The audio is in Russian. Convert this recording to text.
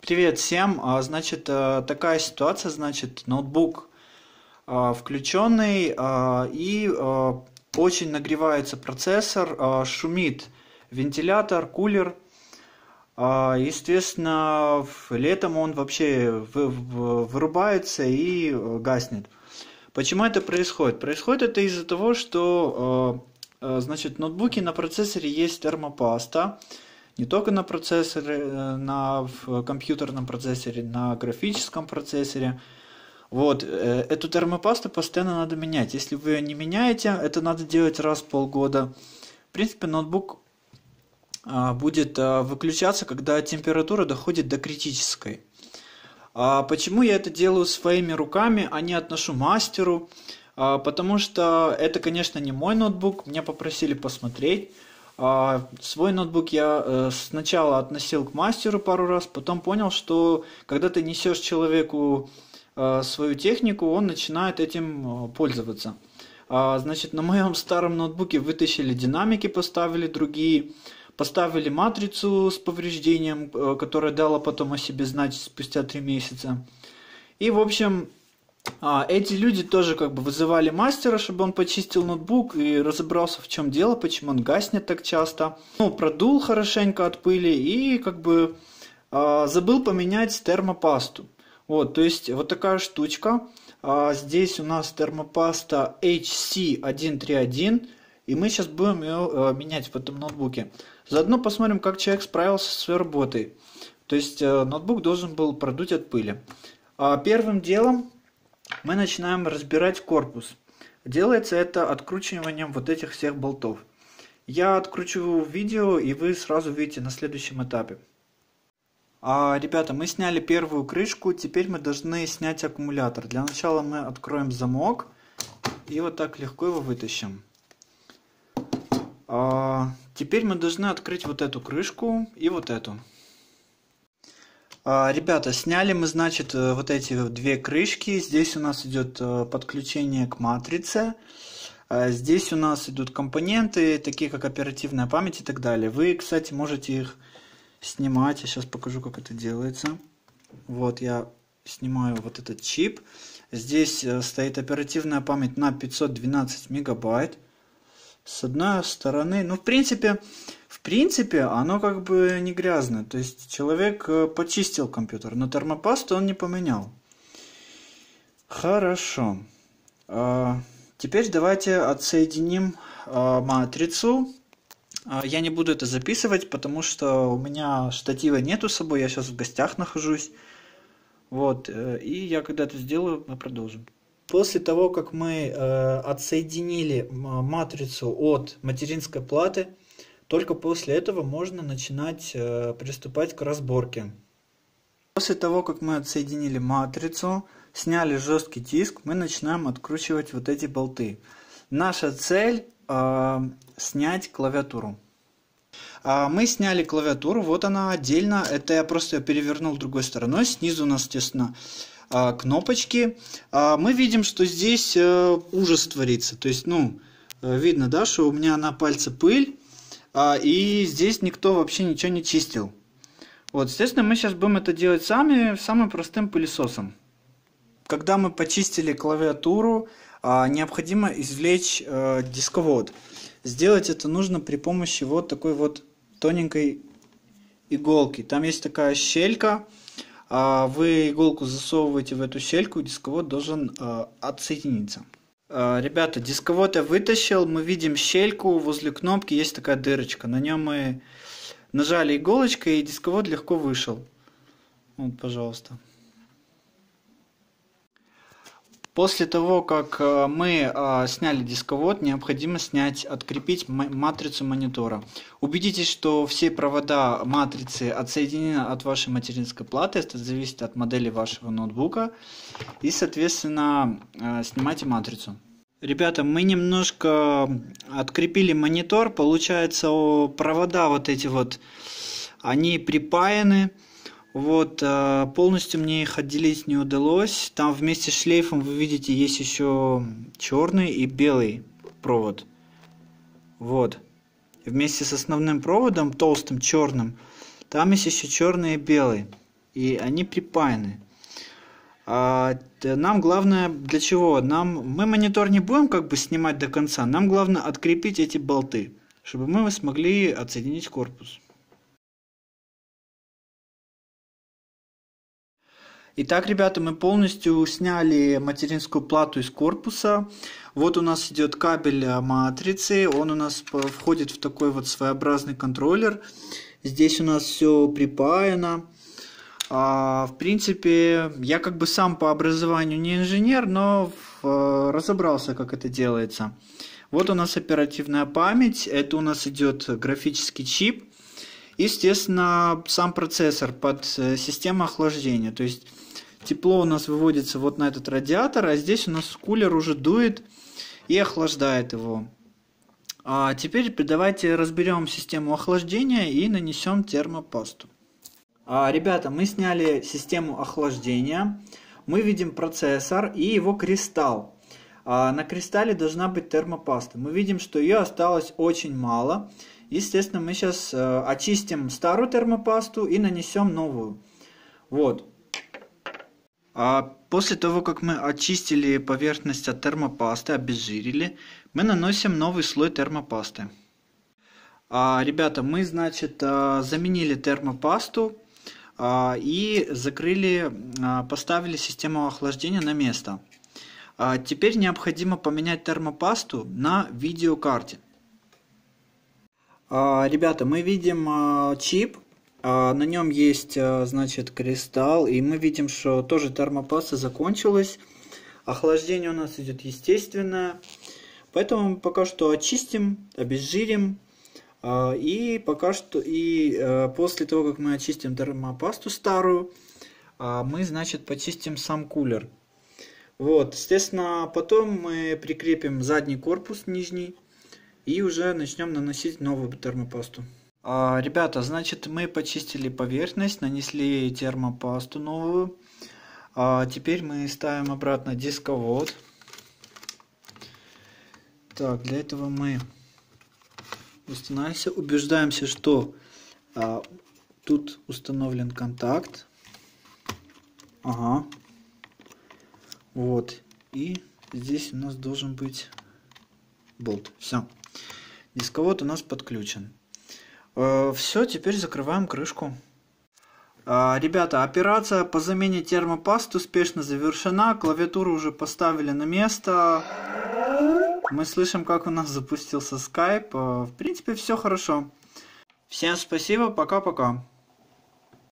Привет всем. Значит, такая ситуация, значит, ноутбук включенный и очень нагревается процессор, шумит вентилятор, кулер. Естественно, летом он вообще вырубается и гаснет. Почему это происходит? Происходит это из-за того, что значит, в ноутбуке на процессоре есть термопаста. Не только на процессоре, в компьютерном процессоре, на графическом процессоре. Вот, эту термопасту постоянно надо менять. Если вы ее не меняете, это надо делать раз в полгода. В принципе, ноутбук будет выключаться, когда температура доходит до критической. Почему я это делаю своими руками, а не отношу мастеру? Потому что это, конечно, не мой ноутбук, меня попросили посмотреть. Свой ноутбук я сначала относил к мастеру пару раз, потом понял, что когда ты несешь человеку свою технику, он начинает этим пользоваться. Значит, на моем старом ноутбуке вытащили динамики, поставили другие, поставили матрицу с повреждением, которая дала потом о себе знать спустя 3 месяца. И, в общем, эти люди тоже как бы вызывали мастера, чтобы он почистил ноутбук и разобрался, в чем дело, почему он гаснет так часто. Ну, продул хорошенько от пыли и как бы забыл поменять термопасту. Вот, то есть вот такая штучка. Здесь у нас термопаста HC131, и мы сейчас будем ее менять в этом ноутбуке. Заодно посмотрим, как человек справился со своей работой. То есть ноутбук должен был продуть от пыли. Первым делом мы начинаем разбирать корпус. Делается это откручиванием вот этих всех болтов. Я откручиваю видео, и вы сразу видите на следующем этапе. Ребята, мы сняли первую крышку, теперь мы должны снять аккумулятор. Для начала мы откроем замок и вот так легко его вытащим. Теперь мы должны открыть вот эту крышку и вот эту. Ребята, сняли мы, значит, вот эти две крышки. Здесь у нас идет подключение к матрице. Здесь у нас идут компоненты, такие как оперативная память и так далее. Вы, кстати, можете их снимать. Я сейчас покажу, как это делается. Вот я снимаю вот этот чип. Здесь стоит оперативная память на 512 мегабайт. С одной стороны, ну, в принципе, оно как бы не грязное. То есть человек почистил компьютер, но термопасту он не поменял. Хорошо. Теперь давайте отсоединим матрицу. Я не буду это записывать, потому что у меня штатива нету с собой. Я сейчас в гостях нахожусь. Вот. И я когда это сделаю, мы продолжим. После того, как мы отсоединили матрицу от материнской платы, только после этого можно начинать приступать к разборке. После того, как мы отсоединили матрицу, сняли жесткий диск, мы начинаем откручивать вот эти болты. Наша цель снять клавиатуру. Мы сняли клавиатуру, вот она отдельно, это я просто ее перевернул другой стороной, снизу у нас, естественно, кнопочки. Мы видим, что здесь ужас творится. То есть, ну, видно, да, что у меня на пальце пыль, и здесь никто вообще ничего не чистил. Вот, естественно, мы сейчас будем это делать сами, самым простым пылесосом. Когда мы почистили клавиатуру, необходимо извлечь дисковод. Сделать это нужно при помощи вот такой вот тоненькой иголки. Там есть такая щелька. Вы иголку засовываете в эту щельку, и дисковод должен отсоединиться. Ребята, дисковод я вытащил, мы видим щельку, возле кнопки есть такая дырочка. На нем мы нажали иголочкой, и дисковод легко вышел. Вот, пожалуйста. После того, как мы сняли дисковод, необходимо открепить матрицу монитора. Убедитесь, что все провода матрицы отсоединены от вашей материнской платы. Это зависит от модели вашего ноутбука. И, соответственно, снимайте матрицу. Ребята, мы немножко открепили монитор. Получается, провода вот эти вот, они припаяны. Вот, полностью мне их отделить не удалось. Там вместе с шлейфом, вы видите, есть еще черный и белый провод. Вот. Вместе с основным проводом, толстым черным, там есть еще черный и белый. и они припаяны. Нам главное для чего? Мы монитор не будем как бы снимать до конца, нам главное открепить эти болты, чтобы мы смогли отсоединить корпус. Итак, ребята, мы полностью сняли материнскую плату из корпуса. Вот у нас идет кабель матрицы, он у нас входит в такой вот своеобразный контроллер. Здесь у нас все припаяно. В принципе, я как бы сам по образованию не инженер, но разобрался, как это делается. Вот у нас оперативная память, это у нас идет графический чип. Естественно, сам процессор под систему охлаждения. То есть тепло у нас выводится вот на этот радиатор, а здесь у нас кулер уже дует и охлаждает его. Теперь давайте разберем систему охлаждения и нанесем термопасту. Ребята, мы сняли систему охлаждения. Мы видим процессор и его кристалл. На кристалле должна быть термопаста. Мы видим, что ее осталось очень мало. Естественно, мы сейчас очистим старую термопасту и нанесем новую. Вот. После того, как мы очистили поверхность от термопасты, обезжирили, мы наносим новый слой термопасты. Ребята, мы, значит, заменили термопасту и закрыли, поставили систему охлаждения на место. Теперь необходимо поменять термопасту на видеокарте. Ребята, мы видим чип, на нем есть, значит, кристалл, и мы видим, что тоже термопаста закончилась. Охлаждение у нас идет естественное, поэтому мы пока что очистим, обезжирим. И пока что, после того, как мы очистим термопасту старую, мы, значит, почистим сам кулер. Вот, естественно, потом мы прикрепим задний корпус нижний и уже начнем наносить новую термопасту. Ребята, значит, мы почистили поверхность, нанесли термопасту новую. Теперь мы ставим обратно дисковод. Так, для этого мы устанавливаемся, убеждаемся, что тут установлен контакт. Ага. Вот. И здесь у нас должен быть болт. Все. Дисковод у нас подключен. Все, теперь закрываем крышку. Ребята, операция по замене термопасты успешно завершена. Клавиатуру уже поставили на место. Мы слышим, как у нас запустился Skype. В принципе, все хорошо. Всем спасибо, пока-пока.